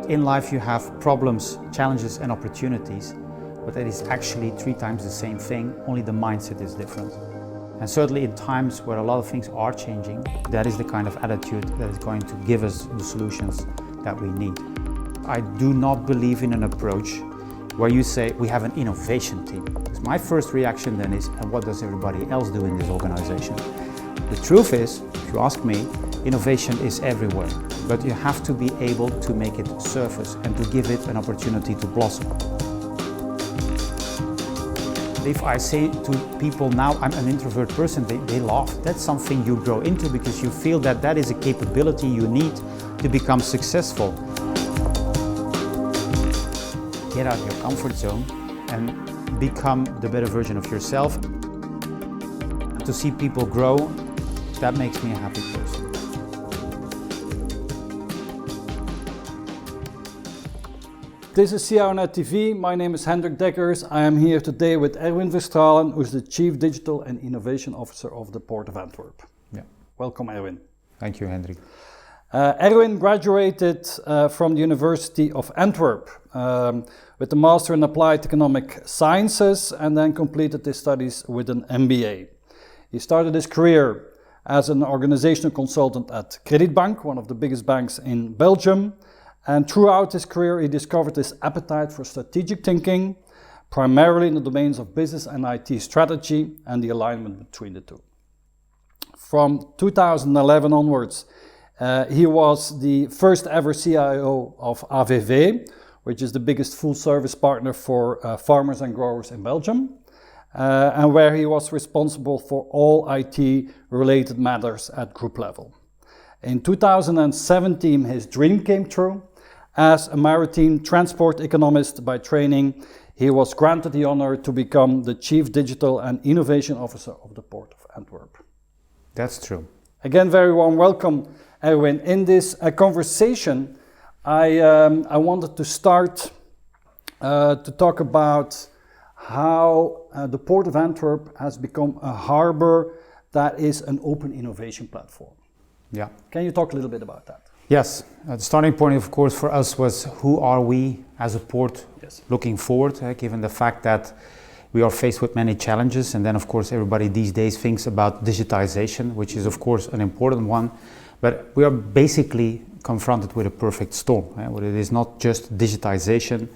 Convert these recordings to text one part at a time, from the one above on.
in life you have problems, challenges and opportunities, but it is actually 3 times the same thing, only the mindset is different. And certainly in times where a lot of things are changing, that is the kind of attitude that is going to give us the solutions that we need. I do not believe in an approach where you say we have an innovation team. Because my first reaction then is, and what does everybody else do in this organization? The truth is, if you ask me, innovation is everywhere, but you have to be able to make it surface and to give it an opportunity to blossom. If I say to people now I'm an introvert person, they laugh. That's something you grow into because you feel that that is a capability you need to become successful. Get out of your comfort zone and become the better version of yourself. And to see people grow, that makes me a happy person. This is CIO TV. My name is Hendrik. I am here today with Erwin Verstraelen, who is the Chief Digital and Innovation Officer of the Port of Antwerp. Yeah. Welcome, Erwin. Thank you, Hendrik. Erwin graduated from the University of Antwerp with a Master in Applied Economic Sciences and then completed his studies with an MBA. He started his career as an organizational consultant at Creditbank, one of the biggest banks in Belgium. And throughout his career, he discovered his appetite for strategic thinking, primarily in the domains of business and IT strategy and the alignment between the two. From 2011 onwards, he was the first ever CIO of AVV, which is the biggest full service partner for farmers and growers in Belgium, and where he was responsible for all IT related matters at group level. In 2017, his dream came true. As a maritime transport economist by training, he was granted the honor to become the Chief Digital and Innovation Officer of the Port of Antwerp. That's true. Again, very warm welcome, Erwin. In this conversation, I wanted to start to talk about how the Port of Antwerp has become a harbor that is an open innovation platform. Yeah. Can you talk a little bit about that? Yes, the starting point, of course, for us was who are we as a port looking forward, given the fact that we are faced with many challenges. And then, of course, everybody these days thinks about digitization, which is, of course, an important one. But we are basically confronted with a perfect storm. It is not just digitization.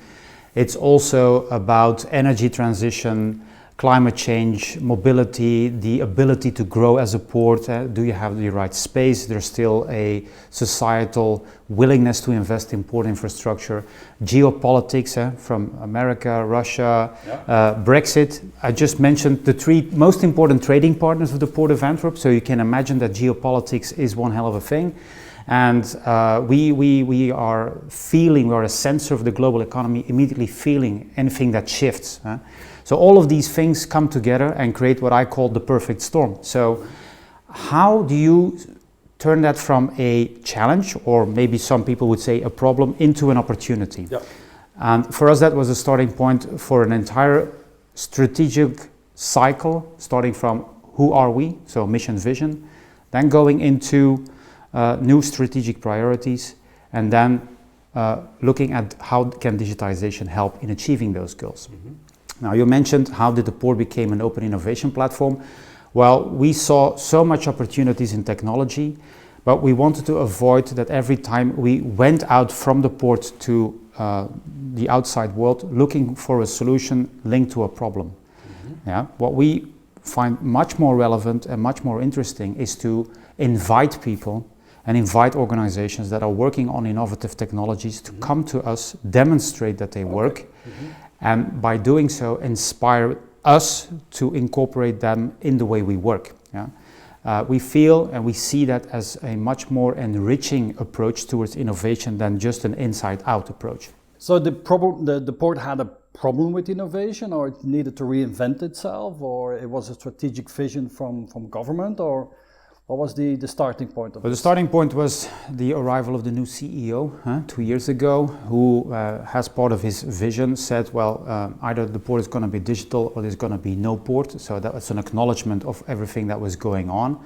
It's also about energy transition, climate change, mobility, the ability to grow as a port. Do you have the right space? There's still a societal willingness to invest in port infrastructure. Geopolitics from America, Russia, Brexit. I just mentioned the 3 most important trading partners of the Port of Antwerp, so you can imagine that geopolitics is one hell of a thing. And we are feeling, we are a sensor of the global economy, immediately feeling anything that shifts. So all of these things come together and create what I call the perfect storm. So how do you turn that from a challenge, or maybe some people would say a problem, into an opportunity? Yep. And for us that was a starting point for an entire strategic cycle, starting from who are we, so mission, vision, then going into new strategic priorities, and then looking at how can digitization help in achieving those goals. Mm-hmm. Now, you mentioned how did the port become an open innovation platform? Well, we saw so much opportunities in technology, but we wanted to avoid that every time we went out from the port to the outside world looking for a solution linked to a problem. Mm-hmm. Yeah? What we find much more relevant and much more interesting is to invite people and invite organizations that are working on innovative technologies to come to us, demonstrate that they work. Mm-hmm. And by doing so, inspire us to incorporate them in the way we work. Yeah? We feel and we see that as a much more enriching approach towards innovation than just an inside-out approach. So the port had a problem with innovation, or it needed to reinvent itself, or it was a strategic vision from government, or What was the starting point of Well, this? the starting point was the arrival of the new CEO 2 years ago, who has part of his vision said, well, either the port is going to be digital or there's going to be no port. So that was an acknowledgement of everything that was going on.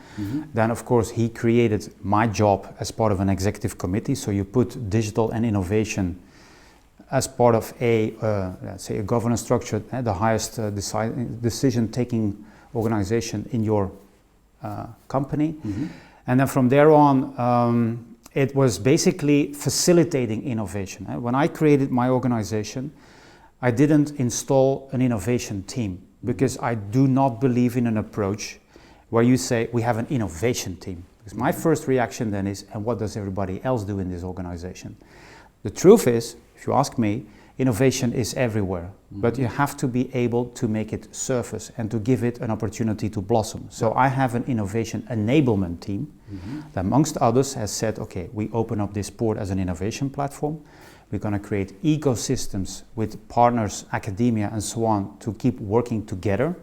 Then, of course, he created my job as part of an executive committee. So you put digital and innovation as part of let's say a governance structure, the highest decision-taking organization in your company. And then from there on, it was basically facilitating innovation. When I created my organization, I didn't install an innovation team because I do not believe in an approach where you say we have an innovation team. Because my first reaction then is, and what does everybody else do in this organization? The truth is, if you ask me, innovation is everywhere, but you have to be able to make it surface and to give it an opportunity to blossom. So I have an innovation enablement team that, amongst others, has said, okay, we open up this port as an innovation platform. We're going to create ecosystems with partners, academia, and so on to keep working together.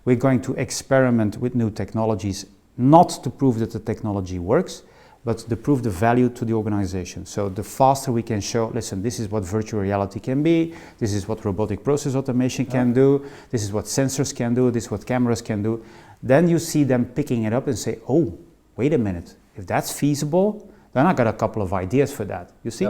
We're going to experiment with new technologies, not to prove that the technology works, but to prove the value to the organization. So the faster we can show, listen, this is what virtual reality can be, this is what robotic process automation can do, this is what sensors can do, this is what cameras can do, then you see them picking it up and say, oh, wait a minute, if that's feasible, then I got a couple of ideas for that, you see?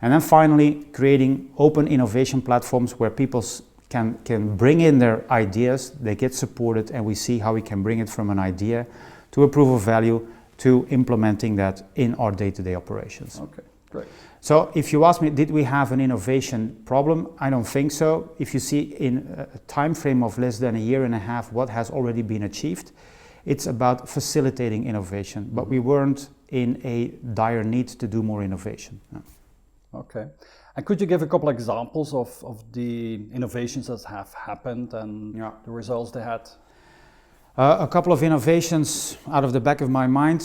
And then finally, creating open innovation platforms where people can bring in their ideas, they get supported, and we see how we can bring it from an idea to a proof of value to implementing that in our day-to-day operations. Okay, great. So if you ask me, did we have an innovation problem? I don't think so. If you see in a time frame of less than a year and a half what has already been achieved, it's about facilitating innovation, but we weren't in a dire need to do more innovation. No. Okay. And could you give a couple examples of the innovations that have happened and the results they had? A couple of innovations out of the back of my mind.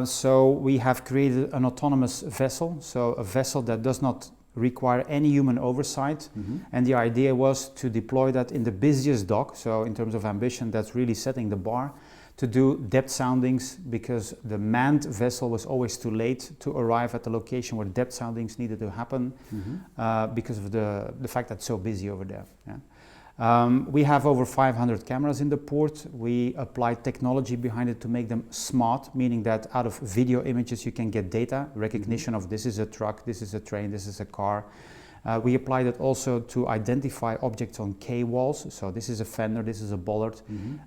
So we have created an autonomous vessel, so a vessel that does not require any human oversight. And the idea was to deploy that in the busiest dock. So in terms of ambition, that's really setting the bar to do depth soundings, because the manned vessel was always too late to arrive at the location where depth soundings needed to happen because of the fact that it's so busy over there. We have over 500 cameras in the port. We applied technology behind it to make them smart, meaning that out of video images you can get data, recognition of this is a truck, this is a train, this is a car. We applied it also to identify objects on quay walls. So this is a fender, this is a bollard,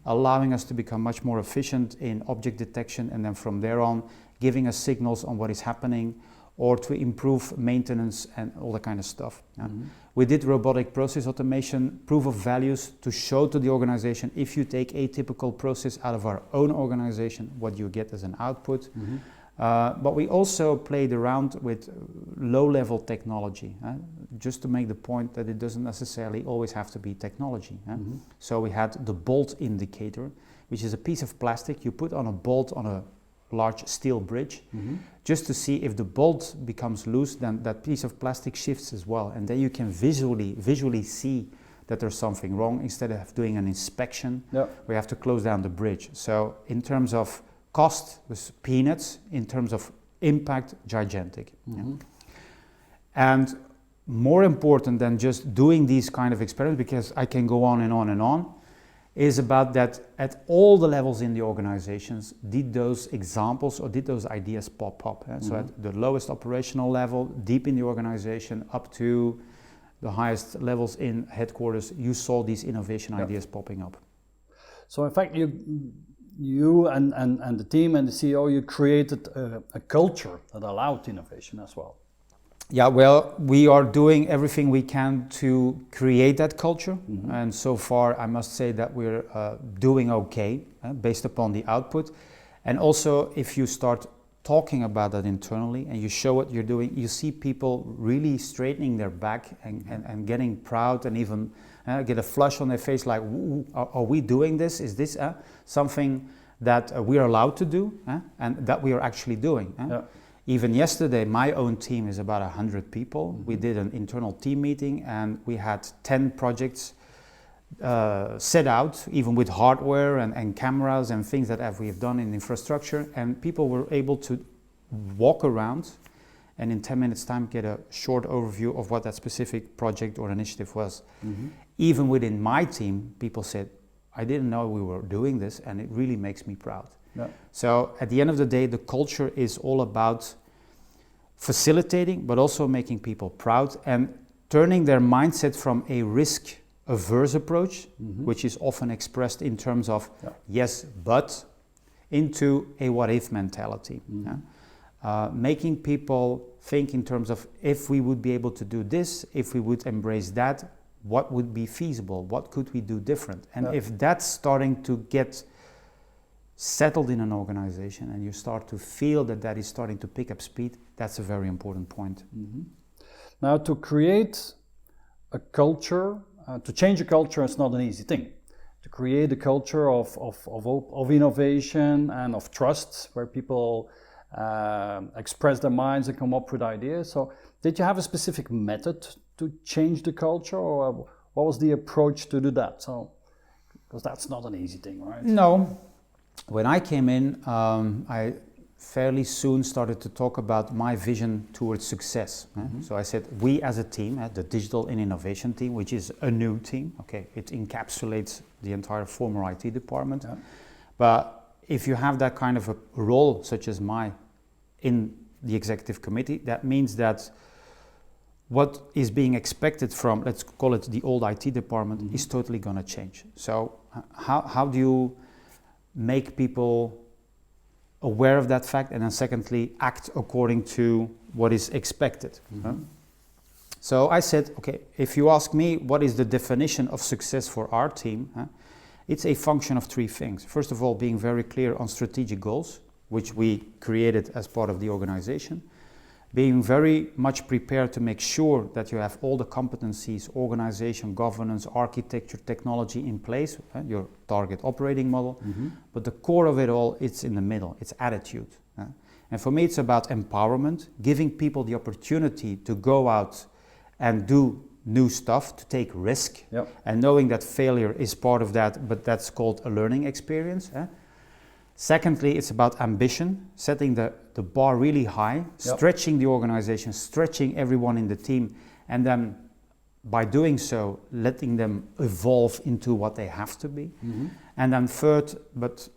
allowing us to become much more efficient in object detection, and then from there on giving us signals on what is happening, or to improve maintenance and all that kind of stuff. We did robotic process automation, proof of values, to show to the organization, if you take a typical process out of our own organization, what you get as an output. But we also played around with low-level technology, just to make the point that it doesn't necessarily always have to be technology. So we had the bolt indicator, which is a piece of plastic you put on a bolt on a large steel bridge, just to see if the bolt becomes loose, then that piece of plastic shifts as well, and then you can visually see that there's something wrong, instead of doing an inspection we have to close down the bridge. So in terms of cost, it was peanuts. In terms of impact, gigantic. And more important than just doing these kind of experiments, because I can go on and on and on, is about that at all the levels in the organizations, did those examples or did those ideas pop up? So at the lowest operational level, deep in the organization, up to the highest levels in headquarters, you saw these innovation ideas popping up. So in fact, you and the team and the CEO, you created a culture that allowed innovation as well. Yeah, well, we are doing everything we can to create that culture, and so far I must say that we're doing okay based upon the output. And also, if you start talking about that internally and you show what you're doing, you see people really straightening their back and getting proud, and even get a flush on their face like, are we doing this? Is this something that we are allowed to do and that we are actually doing? Even yesterday, my own team is about 100 people. We did an internal team meeting and we had 10 projects set out, even with hardware and cameras and things that we have done in infrastructure, and people were able to walk around and in 10 minutes time get a short overview of what that specific project or initiative was. Mm-hmm. Even within my team, people said, I didn't know we were doing this, and it really makes me proud. Yeah. So at the end of the day, the culture is all about facilitating, but also making people proud and turning their mindset from a risk-averse approach, mm-hmm. which is often expressed in terms of yes, but, into a what-if mentality. Mm-hmm. Making people think in terms of if we would be able to do this, if we would embrace that, what would be feasible, what could we do different? And if that's starting to get settled in an organization and you start to feel that that is starting to pick up speed, that's a very important point. Mm-hmm. Now, to create a culture, to change a culture is not an easy thing. To create a culture of innovation and of trust, where people express their minds and come up with ideas. So, did you have a specific method to change the culture, or what was the approach to do that? So, because that's not an easy thing, right? No. When I came in, I fairly soon started to talk about my vision towards success. Mm-hmm. So I said, we as a team, the Digital and Innovation team, which is a new team, okay, it encapsulates the entire former IT department. Yeah. But if you have that kind of a role, such as mine, in the executive committee, that means that what is being expected from, let's call it the old IT department, mm-hmm. is totally going to change. So how do you make people aware of that fact, and then secondly, act according to what is expected? Mm-hmm. So I said, okay, if you ask me what is the definition of success for our team, it's a function of three things. First of all, being very clear on strategic goals, which we created as part of the organization. Being very much prepared to make sure that you have all the competencies, organization, governance, architecture, technology in place, your target operating model. Mm-hmm. But the core of it all, it's in the middle, it's attitude. And for me, it's about empowerment, giving people the opportunity to go out and do new stuff, to take risk, and knowing that failure is part of that, but that's called a learning experience. Secondly, it's about ambition, setting the bar really high, stretching the organization, stretching everyone in the team, and then by doing so, letting them evolve into what they have to be. Mm-hmm. And then third, but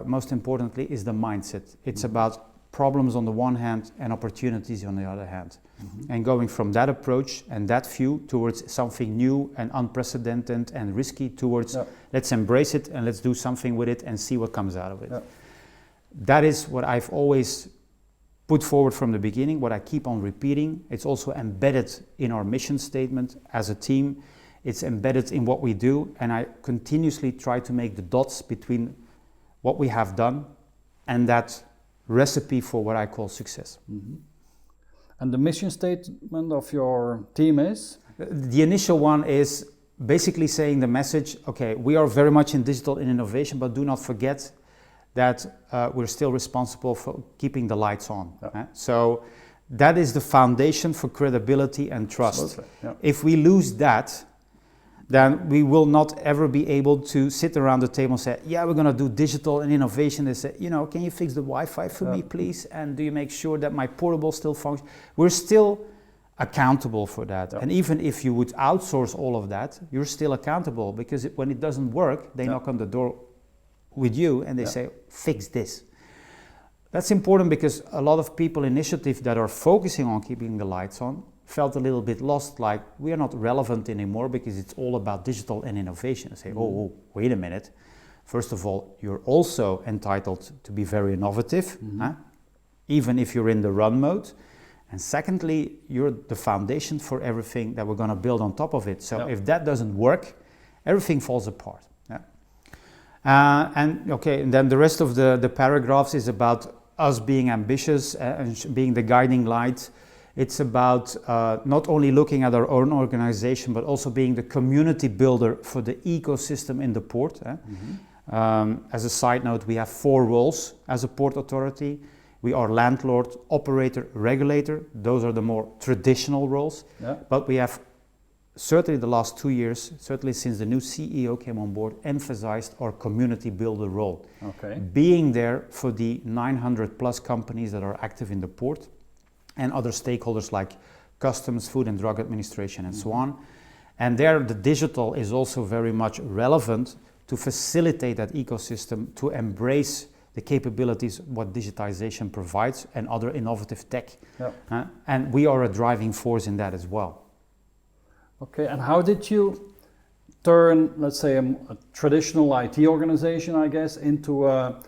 most importantly, is the mindset. It's mm-hmm. about problems on the one hand and opportunities on the other hand. Mm-hmm. And going from that approach and that view towards something new and unprecedented and risky towards let's embrace it and let's do something with it and see what comes out of it. That is what I've always put forward from the beginning, what I keep on repeating. It's also embedded in our mission statement as a team. It's embedded in what we do, and I continuously try to make the dots between what we have done and that recipe for what I call success. Mm-hmm. And the mission statement of your team is? The initial one is basically saying the message, okay, we are very much in digital and innovation, but do not forget that we're still responsible for keeping the lights on. So that is the foundation for credibility and trust. If we lose that, then we will not ever be able to sit around the table and say, yeah, we're going to do digital and innovation. They say, you know, can you fix the Wi-Fi for me, please? And do you make sure that my portable still functions? We're still accountable for that. And even if you would outsource all of that, you're still accountable, because when it doesn't work, they knock on the door with you and they say, fix this. That's important, because a lot of people, initiatives that are focusing on keeping the lights on, felt a little bit lost, like we are not relevant anymore because it's all about digital and innovation. I say, oh, wait a minute. First of all, you're also entitled to be very innovative, even if you're in the run mode. And secondly, you're the foundation for everything that we're going to build on top of it. So if that doesn't work, everything falls apart. And then the rest of the paragraphs is about us being ambitious and being the guiding light. It's about not only looking at our own organization, but also being the community builder for the ecosystem in the port. As a side note, we have 4 roles as a port authority. We are landlord, operator, regulator. Those are the more traditional roles. But we have certainly the last 2 years, certainly since the new CEO came on board, emphasized our community builder role. Okay. Being there for the 900 plus companies that are active in the port and other stakeholders like customs, food and drug administration and so on. And there the digital is also very much relevant to facilitate that ecosystem, to embrace the capabilities what digitization provides and other innovative tech. Yeah. And we are a driving force in that as well. Okay, and how did you turn, let's say, a traditional IT organization, I guess, into a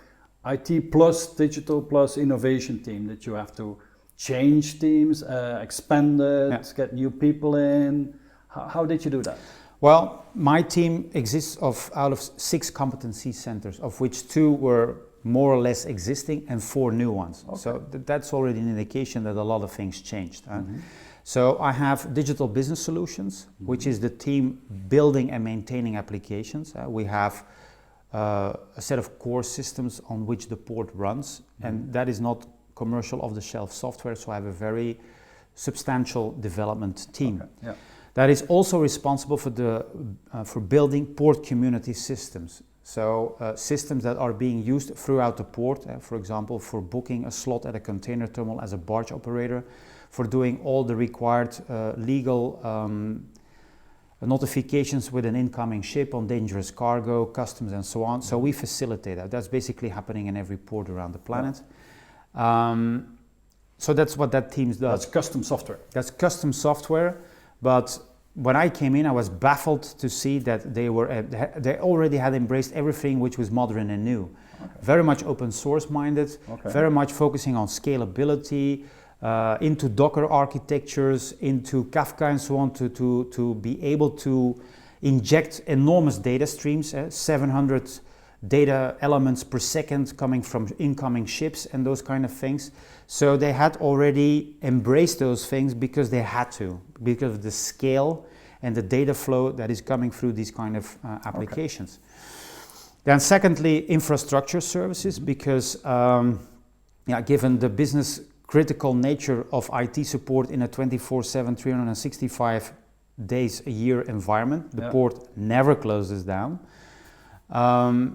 IT plus digital plus innovation team? Did you have to change teams, expand it, get new people in? How did you do that? Well, my team exists out of 6 competency centers, of which 2 were more or less existing and 4 new ones. Okay. So that's already an indication that a lot of things changed. So I have digital business solutions, which is the team building and maintaining applications. We have a set of core systems on which the port runs, and that is not commercial off-the-shelf software, so I have a very substantial development team. Okay. Yeah. That is also responsible for building port community systems. So systems that are being used throughout the port, for example, for booking a slot at a container terminal as a barge operator, for doing all the required legal notifications with an incoming ship on dangerous cargo, customs and so on. So we facilitate that. That's basically happening in every port around the planet. So that's what that team does. That's custom software. That's custom software, but when I came in, I was baffled to see that they already had embraced everything which was modern and new. Okay. Very much open source minded, very much focusing on scalability, into Docker architectures, into Kafka and so on, to be able to inject enormous data streams, 700 data elements per second coming from incoming ships and those kind of things. So they had already embraced those things because they had to, because of the scale and the data flow that is coming through these kind of applications. Then secondly, infrastructure services, because given the business critical nature of IT support in a 24/7, 365 days a year environment, the port never closes down.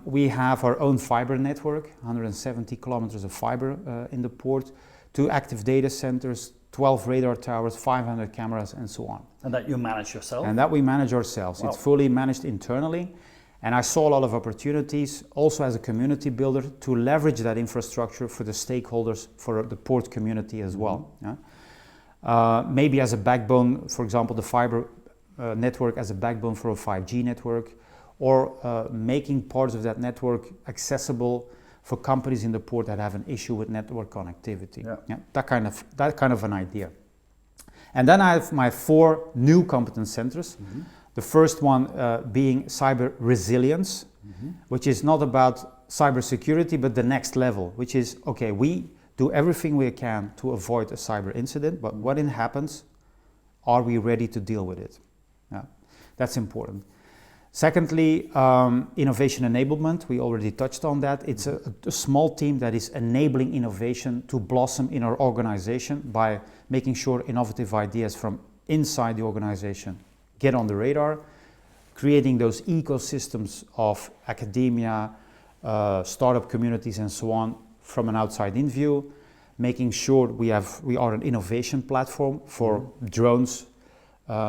We have our own fiber network, 170 kilometers of fiber in the port, 2 active data centers, 12 radar towers, 500 cameras and so on. And that you manage yourself? And that we manage ourselves. Wow. It's fully managed internally. And I saw a lot of opportunities also as a community builder to leverage that infrastructure for the stakeholders, for the port community as well. Maybe as a backbone, for example, the fiber network as a backbone for a 5G network, or making parts of that network accessible for companies in the port that have an issue with network connectivity. That kind of an idea. And then I have my 4 new competence centers. The first one being cyber resilience, which is not about cybersecurity, but the next level, which is, okay, we do everything we can to avoid a cyber incident, but when it happens, are we ready to deal with it? That's important. Secondly, innovation enablement, we already touched on that. It's a small team that is enabling innovation to blossom in our organization by making sure innovative ideas from inside the organization get on the radar, creating those ecosystems of academia, startup communities and so on from an outside-in view, making sure we are an innovation platform for drones,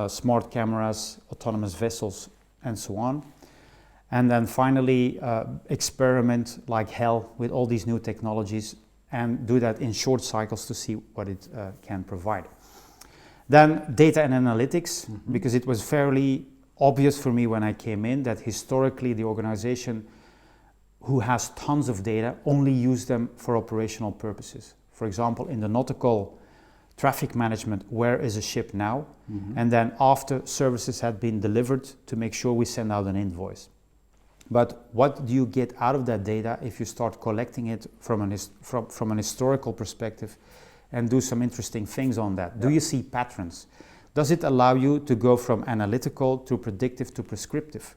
smart cameras, autonomous vessels, and so on. And then finally, experiment like hell with all these new technologies and do that in short cycles to see what it can provide. Then data and analytics, because it was fairly obvious for me when I came in that historically the organization who has tons of data only use them for operational purposes. For example, in the nautical traffic management, where is a ship now? And then after services had been delivered to make sure we send out an invoice. But what do you get out of that data if you start collecting it from an historical perspective and do some interesting things on that? Do you see patterns? Does it allow you to go from analytical to predictive to prescriptive?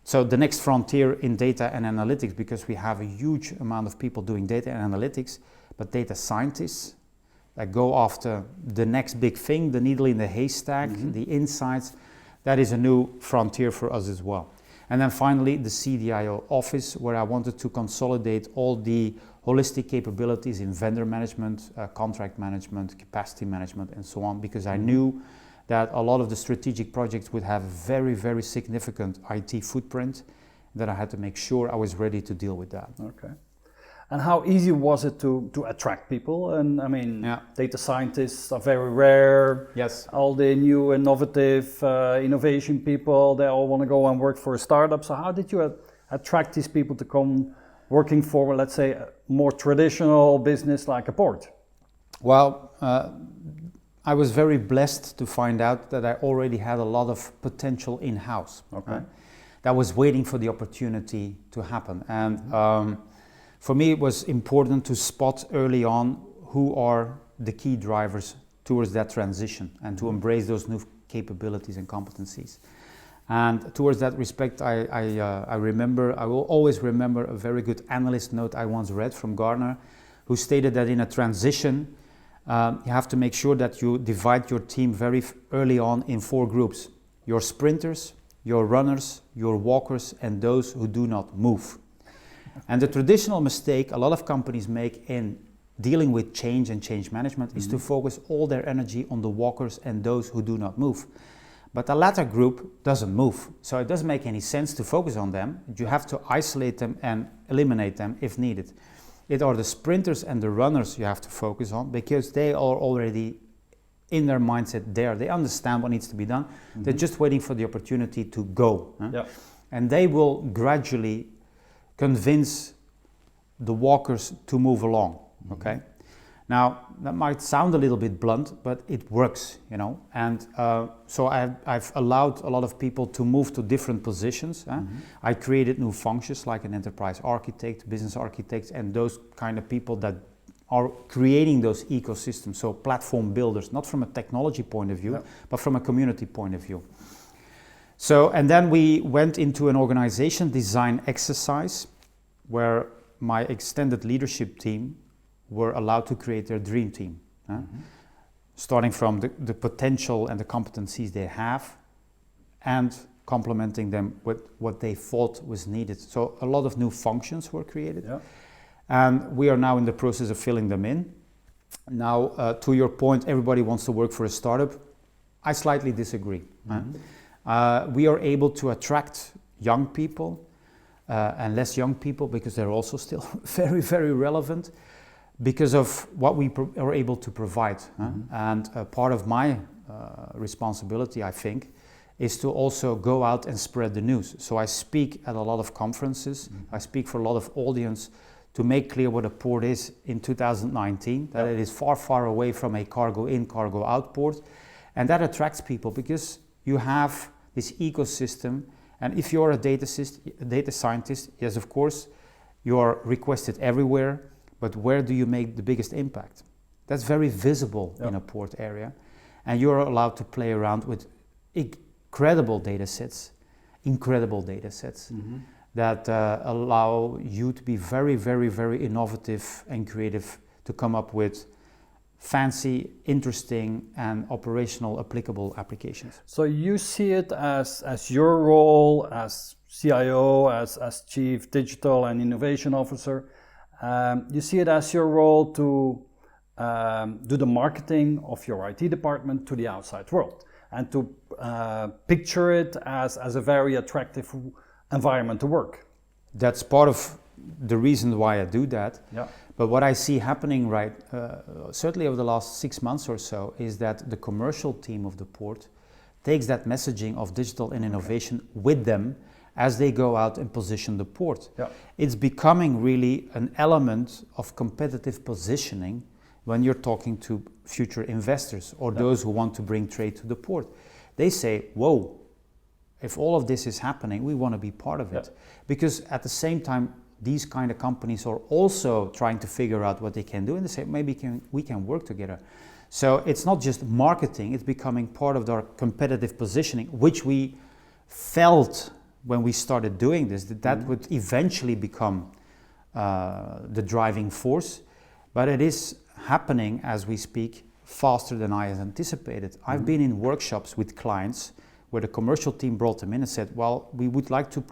So the next frontier in data and analytics, because we have a huge amount of people doing data and analytics, but data scientists that go after the next big thing, the needle in the haystack, the insights, that is a new frontier for us as well. And then finally, the CDIO office, where I wanted to consolidate all the holistic capabilities in vendor management, contract management, capacity management, and so on, because I knew that a lot of the strategic projects would have a very, very significant IT footprint, that I had to make sure I was ready to deal with that. Okay. And how easy was it to attract people? And I mean, data scientists are very rare. Yes. All the new innovative innovation people, they all want to go and work for a startup. So how did you attract these people to come working for, let's say, a more traditional business like a port? Well, I was very blessed to find out that I already had a lot of potential in-house. Okay. That was waiting for the opportunity to happen. And for me, it was important to spot early on who are the key drivers towards that transition and to embrace those new capabilities and competencies. And towards that respect, I will always remember a very good analyst note I once read from Gartner, who stated that in a transition, you have to make sure that you divide your team very early on in 4 groups: your sprinters, your runners, your walkers, and those who do not move. And the traditional mistake a lot of companies make in dealing with change and change management is to focus all their energy on the walkers and those who do not move. But the latter group doesn't move, so it doesn't make any sense to focus on them. You have to isolate them and eliminate them if needed. It are the sprinters and the runners you have to focus on, because they are already in their mindset there. They understand what needs to be done. They're just waiting for the opportunity to go. And they will gradually convince the walkers to move along. Okay. Now that might sound a little bit blunt, but it works, you know. And so I've allowed a lot of people to move to different positions. I created new functions like an enterprise architect, business architect, and those kind of people that are creating those ecosystems. So platform builders, not from a technology point of view, but from a community point of view. So, and then we went into an organization design exercise where my extended leadership team were allowed to create their dream team, starting from the potential and the competencies they have and complementing them with what they thought was needed. So a lot of new functions were created, and we are now in the process of filling them in. Now, to your point, everybody wants to work for a startup. I slightly disagree. We are able to attract young people and less young people because they're also still very, very relevant, because of what we are able to provide. And part of my responsibility, I think, is to also go out and spread the news. So I speak at a lot of conferences, I speak for a lot of audience to make clear what a port is in 2019, that it is far, far away from a cargo in, cargo out port. And that attracts people because you have this ecosystem. And if you're a data scientist, yes, of course, you are requested everywhere. But where do you make the biggest impact? That's very visible in a port area. And you're allowed to play around with incredible data sets that allow you to be very, very, very innovative and creative to come up with fancy, interesting, and operational applicable applications. So you see it as your role as CIO, as Chief Digital and Innovation Officer. You see it as your role to do the marketing of your IT department to the outside world and to picture it as a very attractive environment to work. That's part of the reason why I do that. But what I see happening certainly over the last 6 months or so, is that the commercial team of the port takes that messaging of digital and innovation with them as they go out and position the port. It's becoming really an element of competitive positioning when you're talking to future investors or those who want to bring trade to the port. They say, whoa, if all of this is happening, we want to be part of it. Because at the same time, these kind of companies are also trying to figure out what they can do, and they say, maybe we can work together. So it's not just marketing, it's becoming part of their competitive positioning, which we felt when we started doing this, that would eventually become the driving force. But it is happening as we speak faster than I had anticipated. I've been in workshops with clients where the commercial team brought them in and said, well, we would like to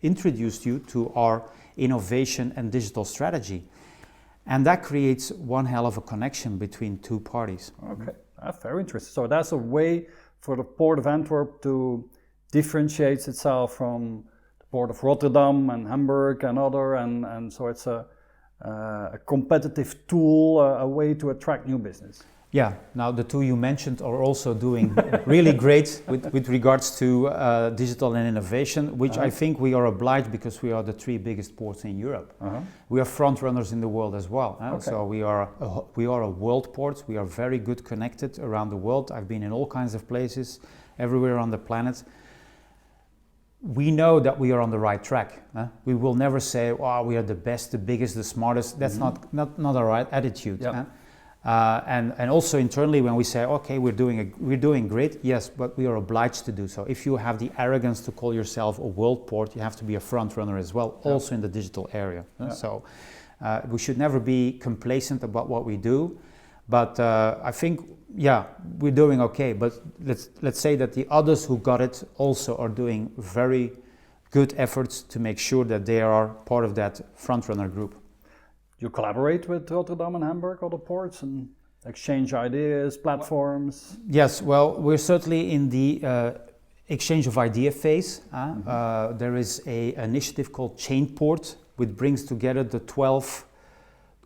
introduce you to our innovation and digital strategy. And that creates one hell of a connection between two parties. Okay, that's very interesting. So that's a way for the Port of Antwerp to differentiate itself from the Port of Rotterdam and Hamburg and other, and so it's a competitive tool, a way to attract new business. Yeah, now the two you mentioned are also doing really great with regards to digital and innovation, which I think we are obliged because we are the three biggest ports in Europe. We are front runners in the world as well. So we are a world port. We are very good connected around the world. I've been in all kinds of places, everywhere on the planet. We know that we are on the right track. We will never say, oh, we are the best, the biggest, the smartest. That's not our right attitude. Yep. And also internally, when we say, okay, we're doing great, yes, but we are obliged to do so. If you have the arrogance to call yourself a world port, you have to be a front runner as well, also in the digital area. So we should never be complacent about what we do. But I think, we're doing okay. But let's say that the others who got it also are doing very good efforts to make sure that they are part of that front runner group. You collaborate with Rotterdam and Hamburg, other ports, and exchange ideas, platforms? Yes, well, we're certainly in the exchange of idea phase. There is an initiative called Chainport, which brings together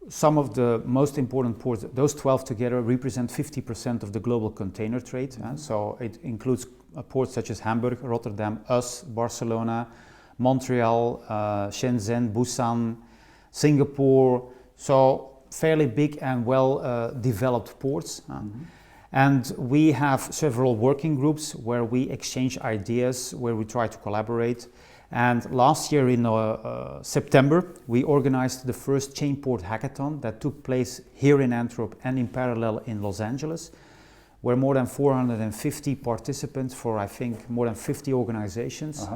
some of the most important ports. Those 12 together represent 50% of the global container trade. So it includes ports such as Hamburg, Rotterdam, us, Barcelona, Montreal, Shenzhen, Busan, Singapore, so fairly big and well developed ports. And we have several working groups where we exchange ideas, where we try to collaborate. And last year in September, we organized the first Chainport hackathon that took place here in Antwerp and in parallel in Los Angeles, where more than 450 participants for, I think, more than 50 organizations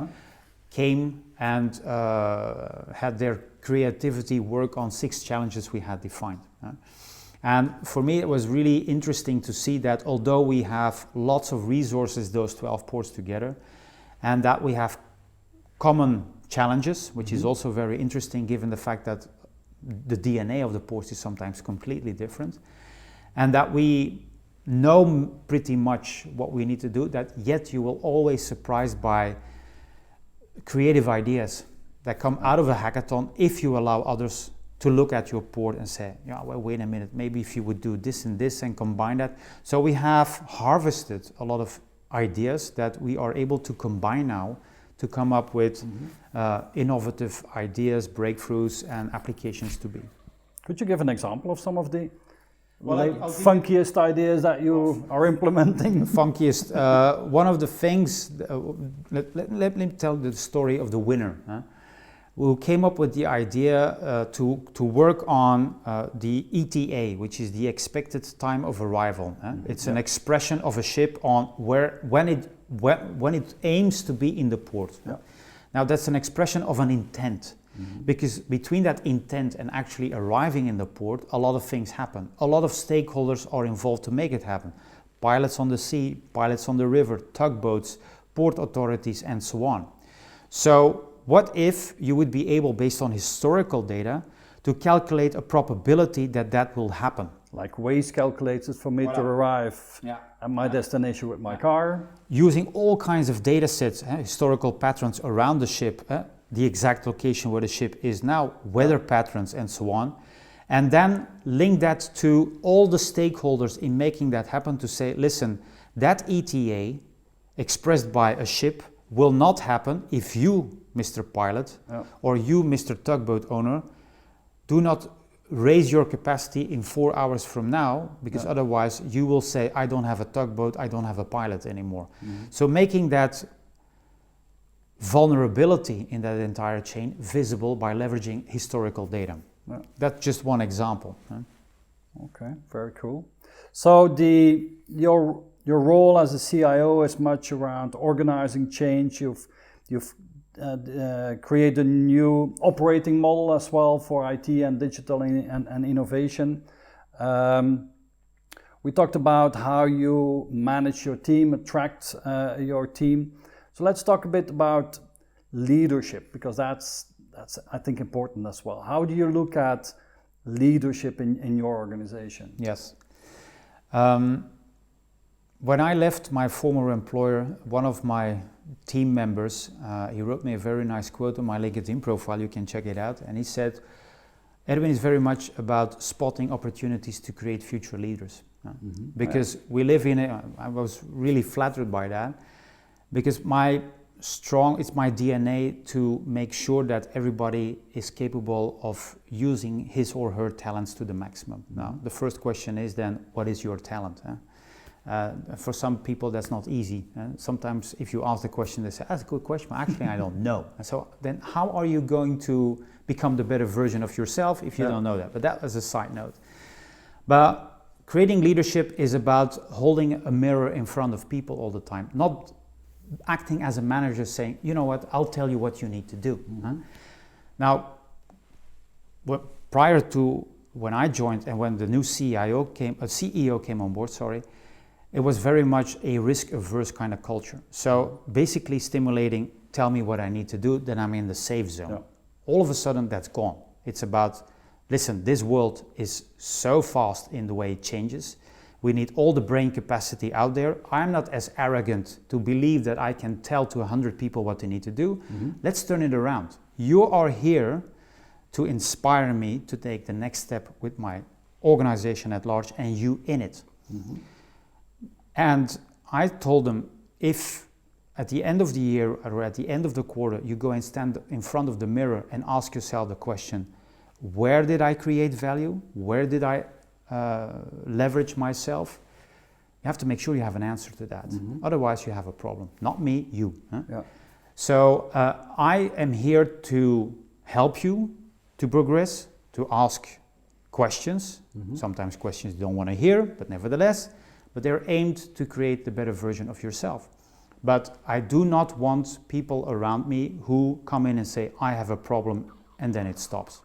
came and had their creativity work on 6 challenges we had defined. And for me, it was really interesting to see that although we have lots of resources, those 12 ports together, and that we have common challenges, which is also very interesting given the fact that the DNA of the ports is sometimes completely different, and that we know pretty much what we need to do, that yet you will always surprised by creative ideas that come out of a hackathon if you allow others to look at your port and say, well, wait a minute, maybe if you would do this and this and combine that. So we have harvested a lot of ideas that we are able to combine now to come up with innovative ideas, breakthroughs, and applications to be. Could you give an example of some of the funkiest ideas that you are implementing? Funkiest. One of the things, let me tell the story of the winner. Who came up with the idea to work on the ETA, which is the expected time of arrival. It's an expression of a ship on when it aims to be in the port. Now that's an expression of an intent, because between that intent and actually arriving in the port, a lot of things happen. A lot of stakeholders are involved to make it happen. Pilots on the sea, pilots on the river, tugboats, port authorities, and so on. So what if you would be able, based on historical data, to calculate a probability that will happen? Like ways calculated for me to arrive at my destination with my car. Using all kinds of data sets, historical patterns around the ship, the exact location where the ship is now, weather patterns and so on. And then link that to all the stakeholders in making that happen to say, listen, that ETA expressed by a ship will not happen if you, Mr. Pilot, or you, Mr. Tugboat owner, do not raise your capacity in 4 hours from now, because otherwise you will say, I don't have a tugboat, I don't have a pilot anymore. So making that vulnerability in that entire chain visible by leveraging historical data. That's just one example. Okay, very cool. So your role as a CIO is much around organizing change. You've created a new operating model as well for IT and digital and innovation. We talked about how you manage your team, attract your team. So let's talk a bit about leadership, because that's I think important as well. How do you look at leadership in your organization? Yes. When I left my former employer, one of my team members, he wrote me a very nice quote on my LinkedIn profile, you can check it out, and he said, Erwin is very much about spotting opportunities to create future leaders. Because we live in I was really flattered by that, because it's my DNA to make sure that everybody is capable of using his or her talents to the maximum. Now, the first question is then, what is your talent? For some people, that's not easy. Sometimes if you ask the question, they say, that's a good question, but actually I don't know. And so then how are you going to become the better version of yourself if you don't know that? But that was a side note. But creating leadership is about holding a mirror in front of people all the time, not acting as a manager saying, you know what, I'll tell you what you need to do. Now, prior to when I joined and when the new CEO came on board, it was very much a risk-averse kind of culture. So basically stimulating, tell me what I need to do, then I'm in the safe zone. Yeah. All of a sudden that's gone. It's about, listen, this world is so fast in the way it changes. We need all the brain capacity out there. I'm not as arrogant to believe that I can tell to 100 people what they need to do. Let's turn it around. You are here to inspire me to take the next step with my organization at large and you in it. And I told them, if at the end of the year or at the end of the quarter, you go and stand in front of the mirror and ask yourself the question, where did I create value? Where did I leverage myself? You have to make sure you have an answer to that. Otherwise you have a problem. Not me, you. Yeah. So I am here to help you to progress, to ask questions. Sometimes questions you don't want to hear, but nevertheless, but they're aimed to create the better version of yourself. But I do not want people around me who come in and say, I have a problem, and then it stops.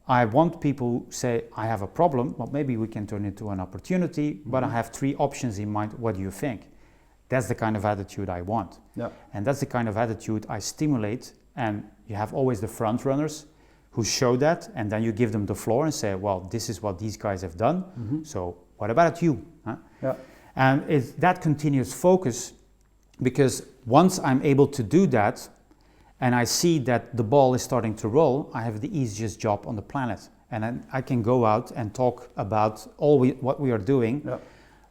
I want people who say, I have a problem, well, maybe we can turn it into an opportunity, but I have 3 options in mind, what do you think? That's the kind of attitude I want. Yeah. And that's the kind of attitude I stimulate, and you have always the front runners who show that, and then you give them the floor and say, well, this is what these guys have done, so what about you? Yeah. And it's that continuous focus, because once I'm able to do that, and I see that the ball is starting to roll, I have the easiest job on the planet. And then I can go out and talk about what we are doing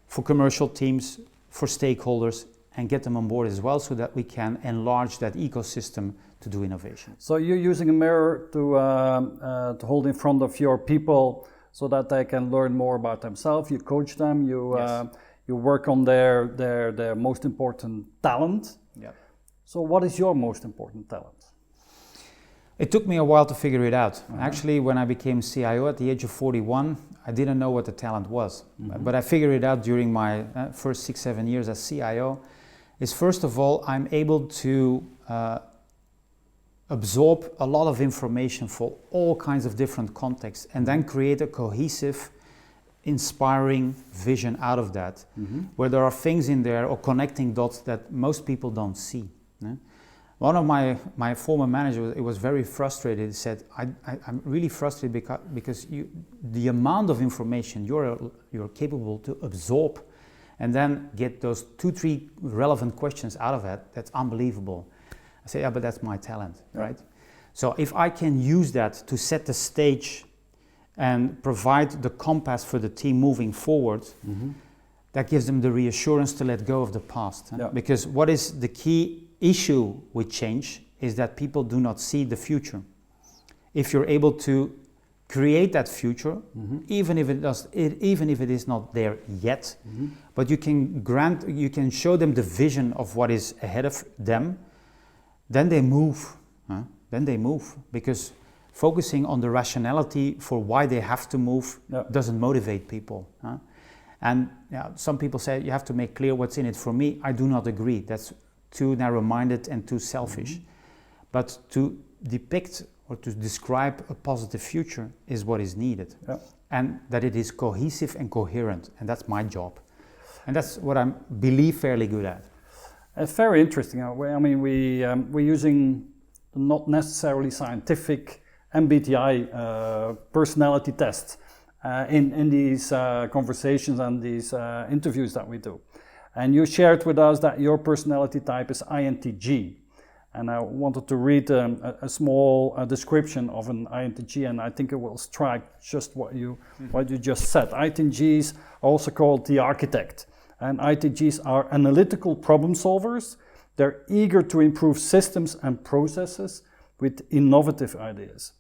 for commercial teams, for stakeholders, and get them on board as well, so that we can enlarge that ecosystem to do innovation. So you're using a mirror to hold in front of your people so that they can learn more about themselves. You coach them, you work on their most important talent. Yeah. So what is your most important talent? It took me a while to figure it out. Actually, when I became CIO at the age of 41, I didn't know what the talent was. But I figured it out during my first 6-7 years as CIO. Is first of all, I'm able to absorb a lot of information for all kinds of different contexts and then create a cohesive, inspiring vision out of that, where there are things in there or connecting dots that most people don't see. One of my former managers, it was very frustrated. He said, I'm really frustrated because the amount of information you're capable to absorb and then get those 2-3 relevant questions out of it, that's unbelievable. I say, yeah, but that's my talent, right? So if I can use that to set the stage and provide the compass for the team moving forward, that gives them the reassurance to let go of the past. Because what is the key issue with change is that people do not see the future. If you're able to create that future, even if it is not there yet, but you can show them the vision of what is ahead of them, then they move. Because focusing on the rationality for why they have to move doesn't motivate people. And some people say you have to make clear what's in it for me. I do not agree. That's too narrow-minded and too selfish. But to depict or to describe a positive future is what is needed. and that it is cohesive and coherent, and that's my job. And that's what I believe fairly good at. It's very interesting. We're using not necessarily scientific MBTI personality tests in these conversations and these interviews that we do. And you shared with us that your personality type is INTJ. And I wanted to read a small description of an INTJ, and I think it will strike just what you just said. INTJs are also called the architect. And INTJs are analytical problem solvers. They're eager to improve systems and processes with innovative ideas.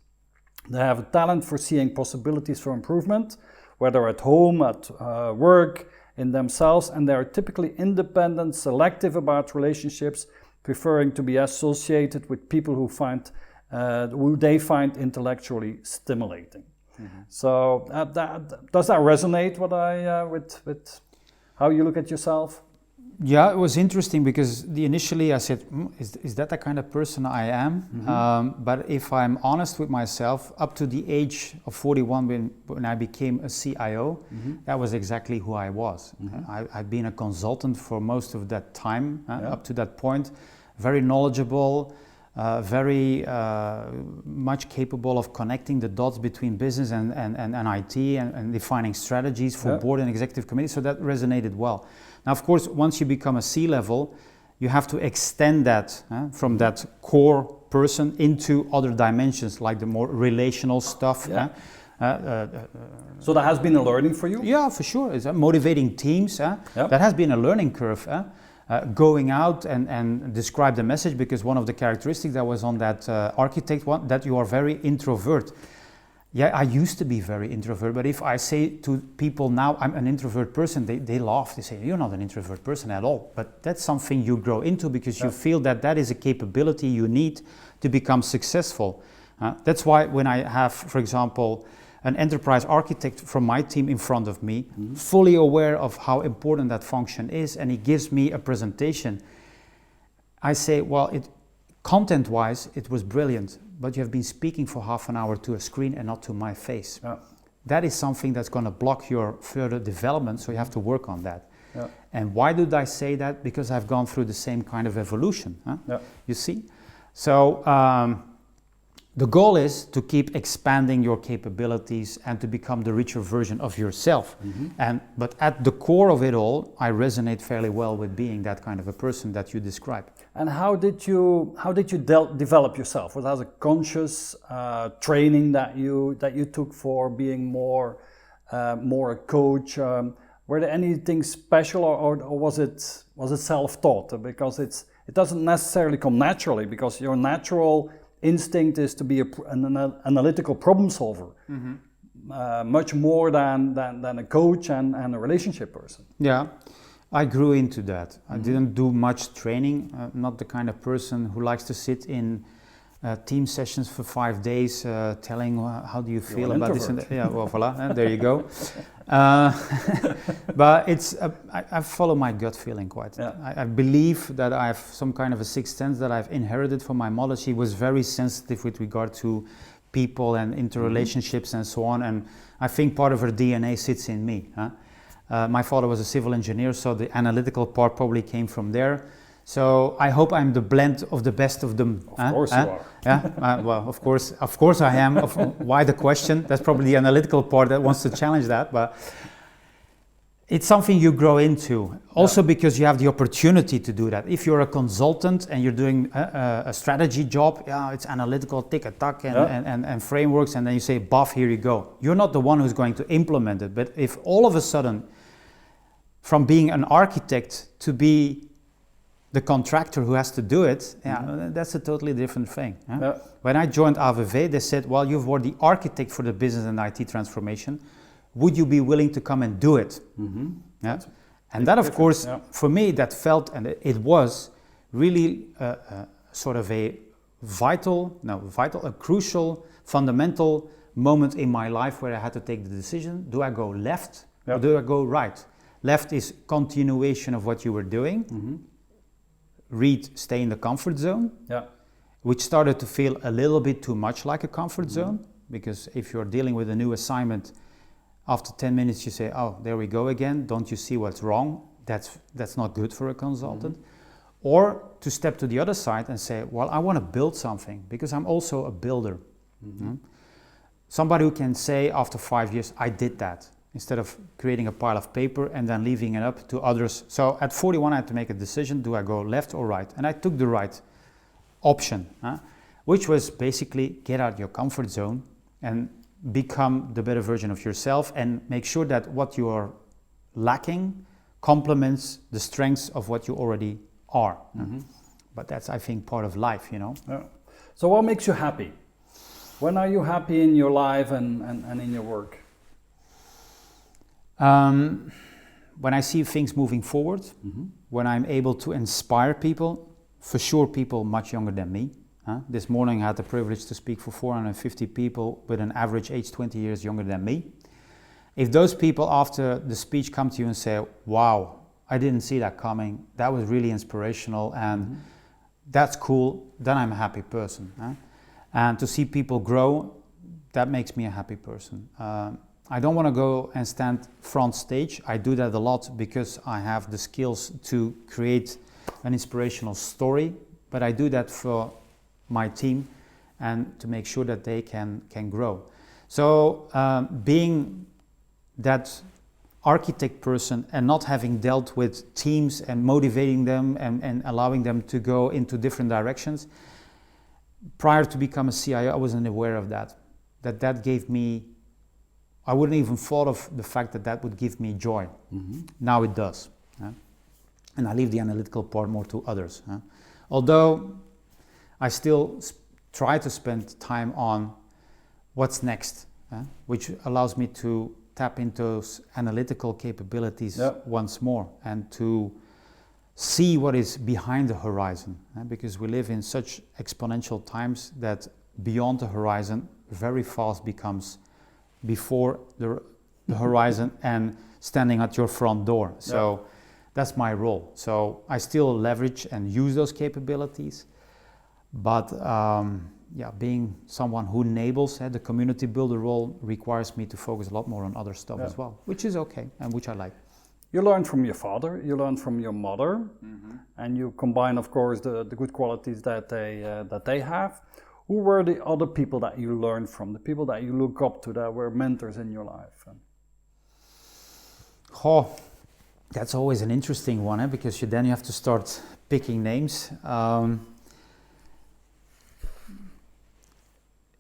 They have a talent for seeing possibilities for improvement, whether at home, at work, in themselves, and they are typically independent, selective about relationships, preferring to be associated with people who they find intellectually stimulating. Mm-hmm. So does that resonate with how you look at yourself? Yeah, it was interesting because initially I said, is that the kind of person I am? Mm-hmm. But if I'm honest with myself, up to the age of 41 when I became a CIO, mm-hmm. that was exactly who I was. Mm-hmm. I've been a consultant for most of that time, up to that point, very knowledgeable, very much capable of connecting the dots between business and IT and defining strategies for board and executive committee, so that resonated well. Now, of course, once you become a C-level, you have to extend that from that core person into other dimensions, like the more relational stuff. Yeah. So that has been a learning for you? Yeah, for sure. It's motivating teams. That has been a learning curve. Going out and describe the message, because one of the characteristics that was on that architect one, that you are very introvert. Yeah, I used to be very introvert, but if I say to people now I'm an introvert person, they laugh. They say, you're not an introvert person at all. But that's something you grow into because you feel that is a capability you need to become successful. That's why when I have, for example, an enterprise architect from my team in front of me, mm-hmm. fully aware of how important that function is, and he gives me a presentation, I say, well, content-wise, it was brilliant, but you have been speaking for half an hour to a screen and not to my face. Yeah. That is something that's going to block your further development, so you have to work on that. Yeah. And why did I say that? Because I've gone through the same kind of evolution. You see? So the goal is to keep expanding your capabilities and to become the richer version of yourself. Mm-hmm. But at the core of it all, I resonate fairly well with being that kind of a person that you described. And how did you develop yourself? Was that a conscious training that you took for being more a coach? Were there anything special, or was it self-taught? Because it doesn't necessarily come naturally, because your natural instinct is to be an analytical problem solver, mm-hmm. Much more than a coach and a relationship person. Yeah, I grew into that. Mm-hmm. I didn't do much training. Not the kind of person who likes to sit in team sessions for 5 days telling how do you feel about this and that. Yeah, well, voila, there you go. But I follow my gut feeling quite. Yeah. I believe that I have some kind of a sixth sense that I've inherited from my mother. She was very sensitive with regard to people and interrelationships, mm-hmm. and so on. And I think part of her DNA sits in me. My father was a civil engineer, so the analytical part probably came from there. So I hope I'm the blend of the best of them. Of course you are. Yeah. Well, of course I am. Why the question? That's probably the analytical part that wants to challenge that. But it's something you grow into. Also because you have the opportunity to do that. If you're a consultant and you're doing a strategy job, it's analytical, tick-a-tack and frameworks, and then you say, buff, here you go. You're not the one who's going to implement it. But if all of a sudden, from being an architect to be the contractor who has to do it, that's a totally different thing. Yeah? When I joined AVV, they said, well, you were the architect for the business and IT transformation. Would you be willing to come and do it? Mm-hmm. Yeah? And that, of course, for me, that felt, and it was really sort of a crucial, fundamental moment in my life where I had to take the decision, do I go left or do I go right? Left is continuation of what you were doing. Mm-hmm. Stay in the comfort zone, which started to feel a little bit too much like a comfort zone, because if you're dealing with a new assignment, After 10 minutes you say, oh, there we go again, don't you see what's wrong? That's not good for a consultant. Or to step to the other side and say, well, I want to build something because I'm also a builder. Somebody who can say after 5 years, I did that, instead of creating a pile of paper and then leaving it up to others. So at 41 I had to make a decision, do I go left or right? And I took the right option, which was basically get out of your comfort zone and become the better version of yourself and make sure that what you are lacking complements the strengths of what you already are. But that's, I think, part of life, you know. Yeah. So what makes you happy? When are you happy in your life and in your work? When I see things moving forward, when I'm able to inspire people, for sure people much younger than me. This morning I had the privilege to speak for 450 people with an average age 20 years younger than me. If those people after the speech come to you and say, wow, I didn't see that coming, that was really inspirational and that's cool, then I'm a happy person. And to see people grow, that makes me a happy person. I don't want to go and stand front stage. I do that a lot because I have the skills to create an inspirational story, but I do that for my team and to make sure that they can grow. So being that architect person and not having dealt with teams and motivating them and allowing them to go into different directions, prior to become a CIO, I wasn't aware of that. That gave me, I wouldn't even thought of the fact that would give me joy. Now it does. And I leave the analytical part more to others. Although I still try to spend time on what's next, which allows me to tap into those analytical capabilities once more and to see what is behind the horizon. Because we live in such exponential times that beyond the horizon very fast becomes before the horizon and standing at your front door. So that's my role. So I still leverage and use those capabilities, but being someone who enables the community builder role requires me to focus a lot more on other stuff as well, which is okay and which I like. You learn from your father, you learn from your mother, and you combine, of course, the good qualities that they have. Who were the other people that you learned from, the people that you look up to, that were mentors in your life? Oh, that's always an interesting one, because then you have to start picking names.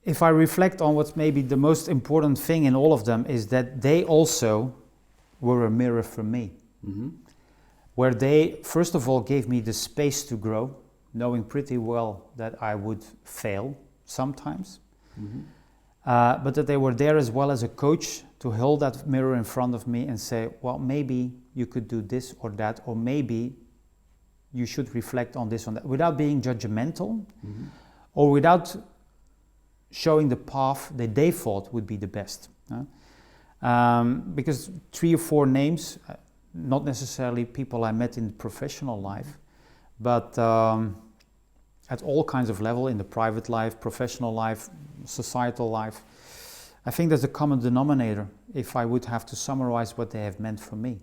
If I reflect on what's maybe the most important thing in all of them is that they also were a mirror for me, where they, first of all, gave me the space to grow, knowing pretty well that I would fail sometimes, but that they were there as well as a coach to hold that mirror in front of me and say, well, maybe you could do this or that, or maybe you should reflect on this or that, without being judgmental, or without showing the path that they thought would be the best. Because 3 or 4 names, not necessarily people I met in professional life, but at all kinds of level, in the private life, professional life, societal life, I think there's a common denominator if I would have to summarize what they have meant for me.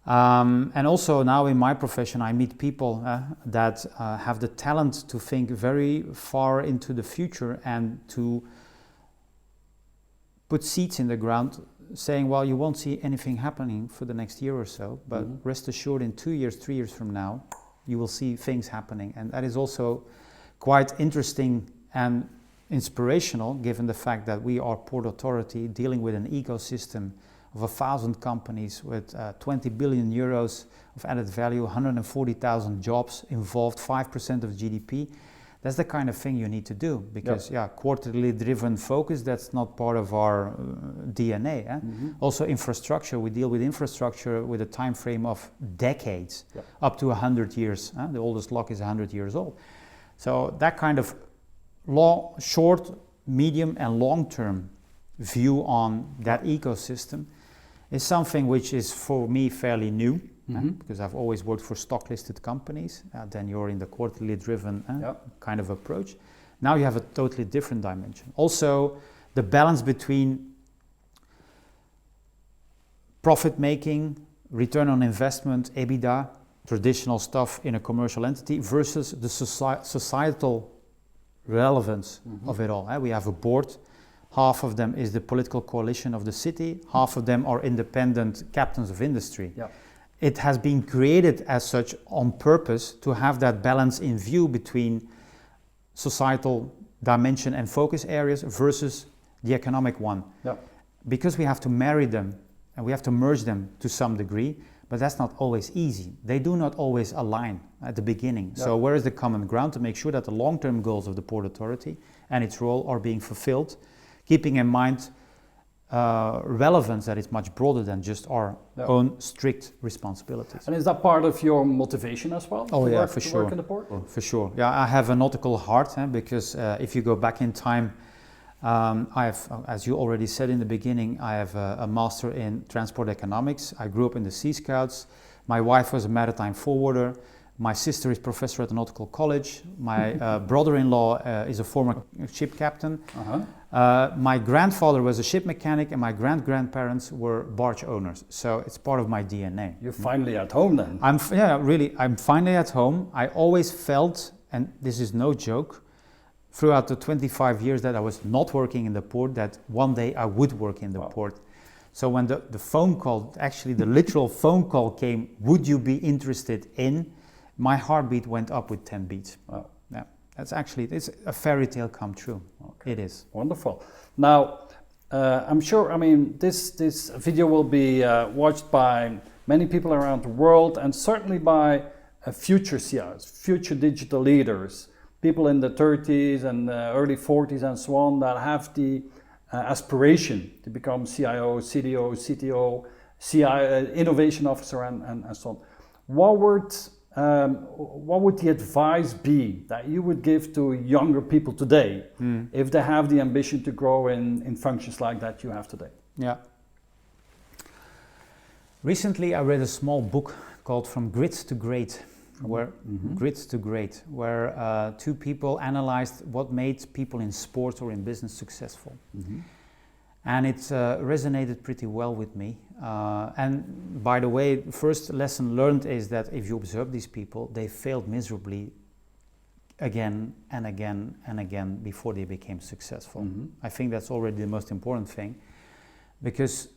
And also now in my profession I meet people that have the talent to think very far into the future and to put seeds in the ground saying, well, you won't see anything happening for the next year or so, but rest assured in 2 years, 3 years from now, you will see things happening. And that is also quite interesting and inspirational, given the fact that we are Port Authority dealing with an ecosystem of 1,000 companies with 20 billion euros of added value, 140,000 jobs involved, 5% of GDP. That's the kind of thing you need to do, because quarterly driven focus, that's not part of our DNA. Also infrastructure, we deal with infrastructure with a time frame of decades, up to 100 years. The oldest lock is 100 years old. So that kind of short, medium and long-term view on that ecosystem is something which is for me fairly new, because I've always worked for stock listed companies. Then you're in the quarterly driven kind of approach. Now you have a totally different dimension. Also, the balance between profit making, return on investment, EBITDA, traditional stuff in a commercial entity versus the societal relevance of it all. We have a board, half of them is the political coalition of the city, half of them are independent captains of industry. Yeah. It has been created as such on purpose to have that balance in view between societal dimension and focus areas versus the economic one. Yeah. Because we have to marry them and we have to merge them to some degree, but that's not always easy. They do not always align at the beginning. Yeah. So where is the common ground to make sure that the long-term goals of the Port Authority and its role are being fulfilled, keeping in mind relevance that is much broader than just our own strict responsibilities. And is that part of your motivation as well? Oh yeah, for sure. Work in the port? For sure. Yeah, I have a nautical heart because if you go back in time, I have, as you already said in the beginning, I have a master in transport economics. I grew up in the Sea Scouts. My wife was a maritime forwarder. My sister is professor at the Nautical College. My brother-in-law is a former ship captain. My grandfather was a ship mechanic and my grand-grandparents were barge owners. So it's part of my DNA. You're finally at home then. I'm finally at home. I always felt, and this is no joke, throughout the 25 years that I was not working in the port, that one day I would work in the port. So when the phone call, actually the literal phone call came, would you be interested in? My heartbeat went up with 10 beats. Wow. Yeah, it's a fairy tale come true. Okay. It is. Wonderful. Now, I'm sure, this video will be watched by many people around the world and certainly by future CIOs, future digital leaders, people in the 30s and early 40s and so on that have the aspiration to become CIO, CDO, CTO, innovation officer and so on. What would the advice be that you would give to younger people today if they have the ambition to grow in functions like that you have today? Yeah. Recently I read a small book called From Grit to Great, where two people analyzed what made people in sports or in business successful. And it resonated pretty well with me. And by the way, first lesson learned is that if you observe these people, they failed miserably again and again and again before they became successful. I think that's already the most important thing, because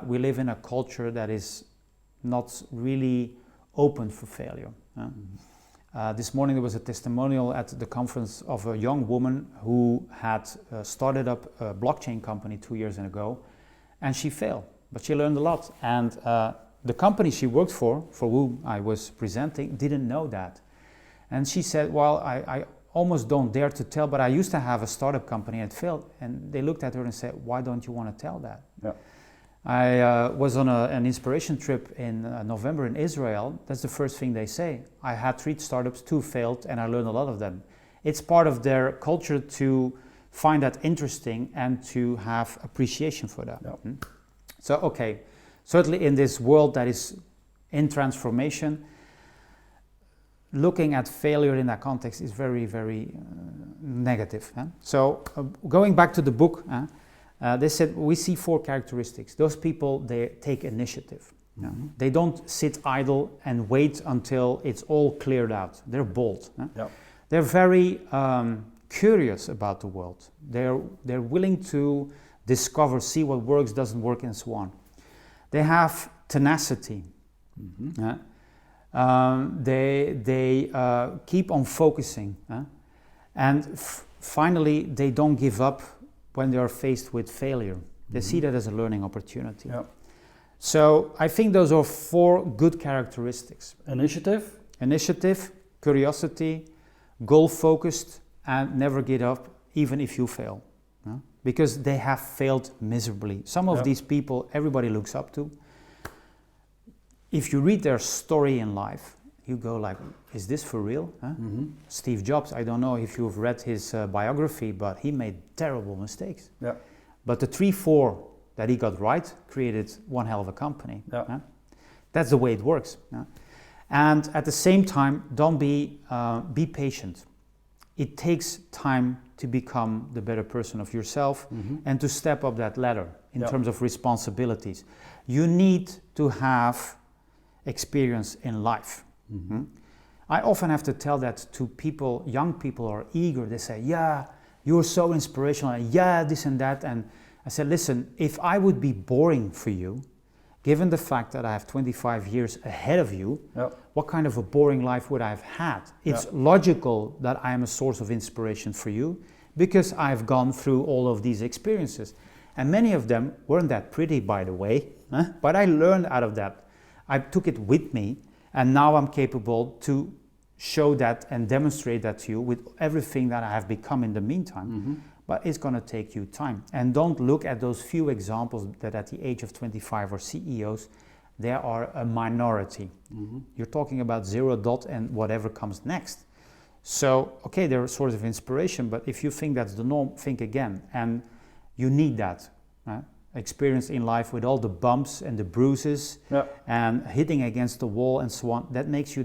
we live in a culture that is not really open for failure. This morning there was a testimonial at the conference of a young woman who had started up a blockchain company 2 years ago, and she failed, but she learned a lot. And the company she worked for whom I was presenting, didn't know that. And she said, well, I almost don't dare to tell, but I used to have a startup company and it failed. And they looked at her and said, why don't you want to tell that? Yeah. I was on an inspiration trip in November in Israel. That's the first thing they say. I had 3 startups, 2 failed, and I learned a lot of them. It's part of their culture to find that interesting and to have appreciation for that. Yeah. So, okay, certainly in this world that is in transformation, looking at failure in that context is very, very negative. So, going back to the book, they said we see 4 characteristics. Those people, they take initiative. They don't sit idle and wait until it's all cleared out. They're bold. They're very curious about the world. They're willing to discover, see what works, doesn't work, and so on. They have tenacity. They keep on focusing. And finally, they don't give up when they are faced with failure. They see that as a learning opportunity. Yeah. So I think those are 4 good characteristics. Initiative, curiosity, goal-focused, and never give up even if you fail. Because they have failed miserably. Some of these people everybody looks up to. If you read their story in life, you go like, is this for real? Steve Jobs, I don't know if you've read his biography, but he made terrible mistakes. Yeah. But the 3-4 that he got right created one hell of a company. Yeah. That's the way it works. And at the same time, don't be patient. It takes time to become the better person of yourself and to step up that ladder. in terms of responsibilities. You need to have experience in life. Mm-hmm. I often have to tell that to people, young people who are eager. They say, yeah, you're so inspirational, and yeah, this and that. And I said, listen, if I would be boring for you, given the fact that I have 25 years ahead of you, what kind of a boring life would I have had? It's logical that I am a source of inspiration for you because I've gone through all of these experiences. And many of them weren't that pretty, by the way, but I learned out of that. I took it with me, and now I'm capable to show that and demonstrate that to you with everything that I have become in the meantime. Mm-hmm. But it's going to take you time. And don't look at those few examples that at the age of 25 are CEOs. They are a minority. Mm-hmm. You're talking about 0 dot and whatever comes next. So, okay, they're a source of inspiration, but if you think that's the norm, think again. And you need that experience in life with all the bumps and the bruises and hitting against the wall and so on. That makes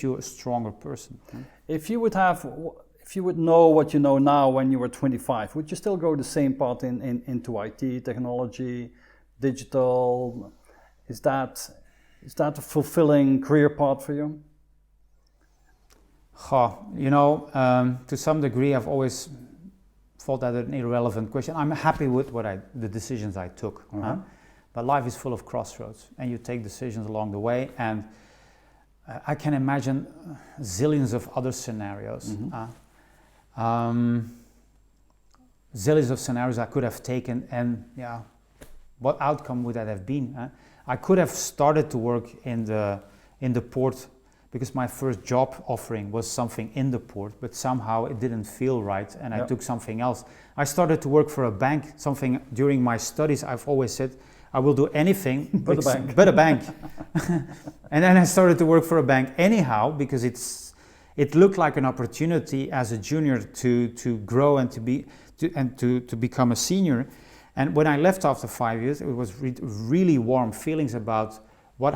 you a stronger person. If you would know what you know now when you were 25, would you still go the same path into IT, technology, digital? Is that a fulfilling career path for you? To some degree, I've always thought that an irrelevant question. I'm happy with the decisions I took. Uh-huh. But life is full of crossroads, and you take decisions along the way. And I can imagine zillions of other scenarios. Mm-hmm. Zillions of scenarios I could have taken, and what outcome would that have been? I could have started to work in the port because my first job offering was something in the port, but somehow it didn't feel right, and I took something else. I started to work for a bank, something during my studies I've always said, I will do anything but a bank. And then I started to work for a bank anyhow, because it looked like an opportunity as a junior to grow and to become a senior. And when I left after 5 years, it was really warm feelings about what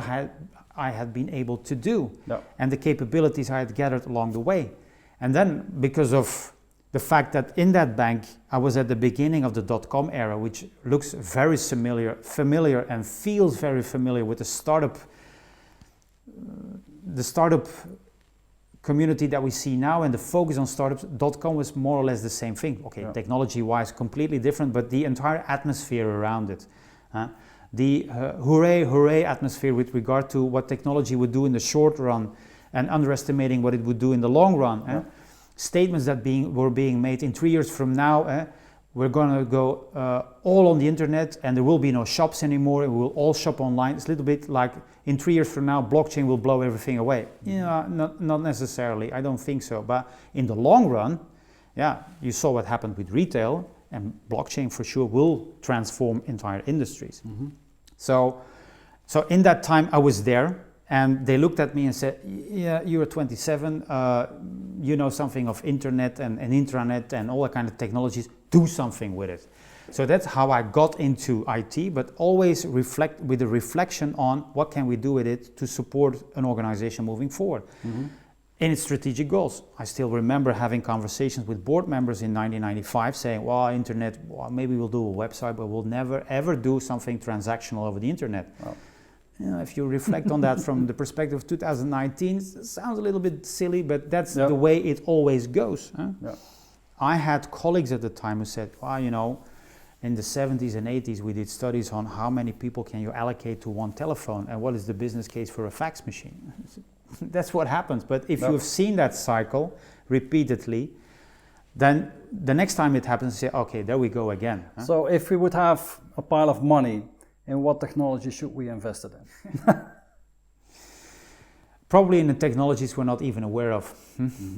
I had been able to do and the capabilities I had gathered along the way. And then because of the fact that in that bank I was at the beginning of the .com era, which looks very familiar and feels very familiar with the startup community that we see now, and the focus on startups. .com was more or less the same thing. Okay, technology-wise completely different, but the entire atmosphere around it. The hooray atmosphere with regard to what technology would do in the short run and underestimating what it would do in the long run. Statements that were being made in 3 years from now, we're going to go all on the internet and there will be no shops anymore, and we will all shop online. It's a little bit like in 3 years from now, blockchain will blow everything away. Not necessarily, I don't think so. But in the long run, you saw what happened with retail, and blockchain for sure will transform entire industries. Mm-hmm. So in that time I was there, and they looked at me and said, yeah, you're 27, you know something of internet and intranet and all that kind of technologies, do something with it. So that's how I got into IT, but always with a reflection on what can we do with it to support an organization moving forward. Mm-hmm. In its strategic goals. I still remember having conversations with board members in 1995 saying, well, internet, maybe we'll do a website, but we'll never ever do something transactional over the internet. Wow. If you reflect on that from the perspective of 2019, it sounds a little bit silly, but that's the way it always goes. I had colleagues at the time who said, well, in the 70s and 80s, we did studies on how many people can you allocate to one telephone and what is the business case for a fax machine. That's what happens. But if you have seen that cycle repeatedly, then the next time it happens, you say, okay, there we go again. So if we would have a pile of money, in what technology should we invest it in? Probably in the technologies we're not even aware of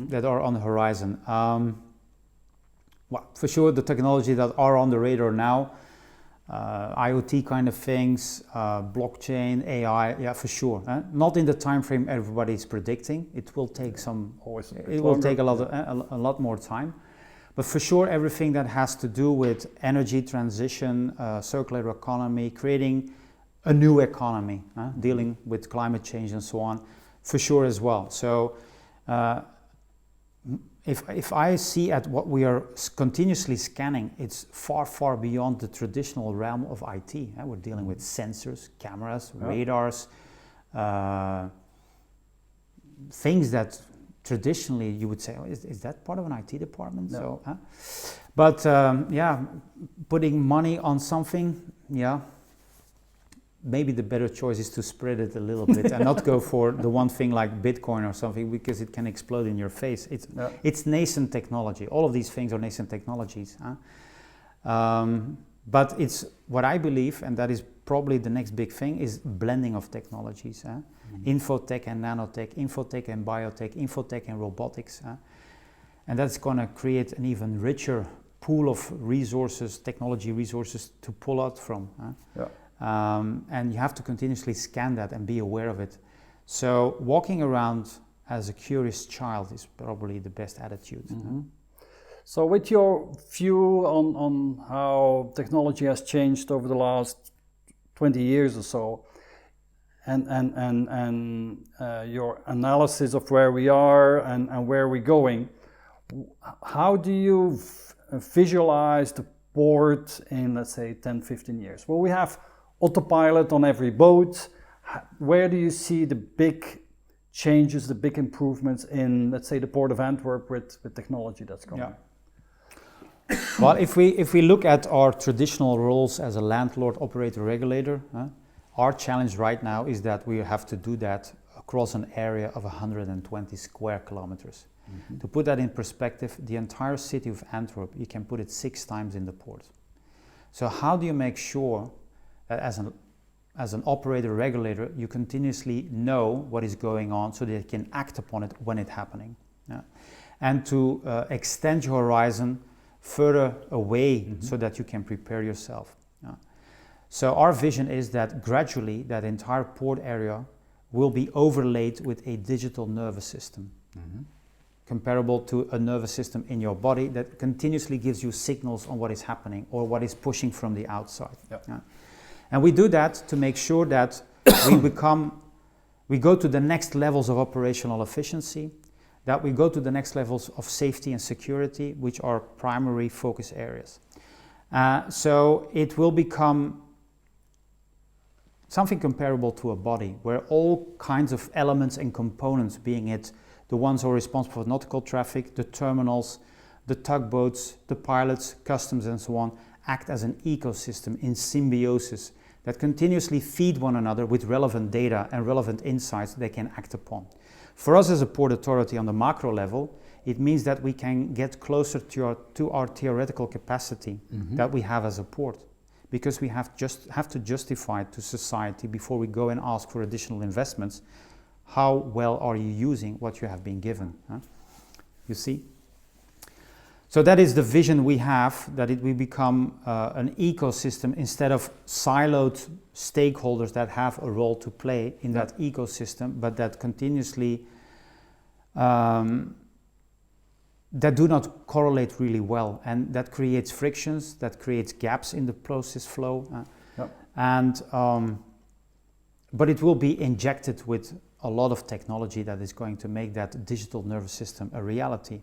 that are on the horizon. For sure, the technology that are on the radar now, IoT kind of things, blockchain, AI, for sure. Not in the time frame everybody's predicting. It will take a lot more time. But for sure, everything that has to do with energy transition, circular economy, creating a new economy, dealing with climate change and so on, for sure as well. So if I see at what we are continuously scanning, it's far, far beyond the traditional realm of IT. We're dealing with sensors, cameras, radars, things that traditionally you would say, oh, is that part of an IT department? No. So, but putting money on something, maybe the better choice is to spread it a little bit and not go for the one thing like Bitcoin or something, because it can explode in your face. It's nascent technology. All of these things are nascent technologies. But it's what I believe, and that is probably the next big thing, is blending of technologies. Infotech and nanotech, infotech and biotech, infotech and robotics. And that's going to create an even richer pool of resources, technology resources to pull out from. And you have to continuously scan that and be aware of it. So walking around as a curious child is probably the best attitude. So with your view on how technology has changed over the last 20 years or so, and your analysis of where we are and where we're going, how do you visualize the port in, let's say, 10, 15 years? Well, we have autopilot on every boat. Where do you see the big changes, the big improvements in, let's say, the Port of Antwerp with technology that's coming? Well, if we look at our traditional roles as a landlord, operator, regulator, our challenge right now is that we have to do that across an area of 120 square kilometers. To put that in perspective, the entire city of Antwerp, you can put it 6 times in the port. So how do you make sure that as an operator, regulator, you continuously know what is going on so that you can act upon it when it's happening? And to extend your horizon further away so that you can prepare yourself. So our vision is that gradually that entire port area will be overlaid with a digital nervous system, comparable to a nervous system in your body that continuously gives you signals on what is happening or what is pushing from the outside. And we do that to make sure that we go to the next levels of operational efficiency, that we go to the next levels of safety and security, which are primary focus areas. So it will become something comparable to a body, where all kinds of elements and components, being it the ones who are responsible for nautical traffic, the terminals, the tugboats, the pilots, customs and so on, act as an ecosystem in symbiosis that continuously feed one another with relevant data and relevant insights they can act upon. For us as a port authority on the macro level, it means that we can get closer to our theoretical capacity that we have as a port, because we have to justify to society before we go and ask for additional investments, how well are you using what you have been given? You see? So that is the vision we have, that it will become an ecosystem instead of siloed stakeholders that have a role to play in that ecosystem, but that continuously that do not correlate really well, and that creates frictions, that creates gaps in the process flow, but it will be injected with a lot of technology that is going to make that digital nervous system a reality.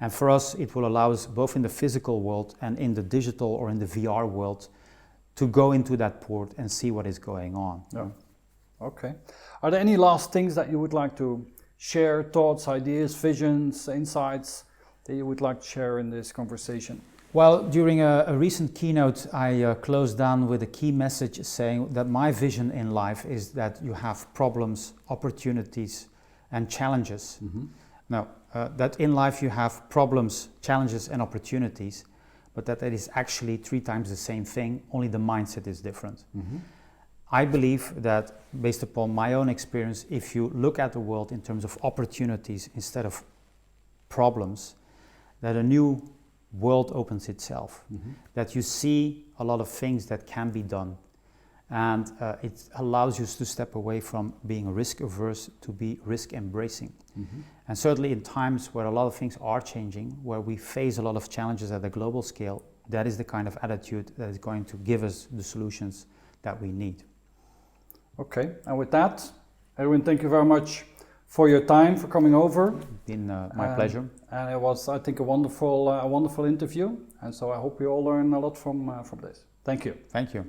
And for us, it will allow us, both in the physical world and in the digital or in the VR world, to go into that port and see what is going on. Okay. Are there any last things that you would like to share, thoughts, ideas, visions, insights that you would like to share in this conversation? Well, during a recent keynote, I closed down with a key message saying that my vision in life is that you have problems, opportunities, and challenges. Now, that in life you have problems, challenges, and opportunities, but that is actually 3 times the same thing, only the mindset is different. I believe that, based upon my own experience, if you look at the world in terms of opportunities instead of problems, that a new world opens itself, that you see a lot of things that can be done, and it allows you to step away from being risk averse to be risk embracing. And certainly in times where a lot of things are changing, where we face a lot of challenges at a global scale, that is the kind of attitude that is going to give us the solutions that we need. Okay, and with that, Erwin, thank you very much for your time, for coming over. It's been my pleasure. And it was, I think, a wonderful interview. And so I hope you all learn a lot from this. Thank you. Thank you.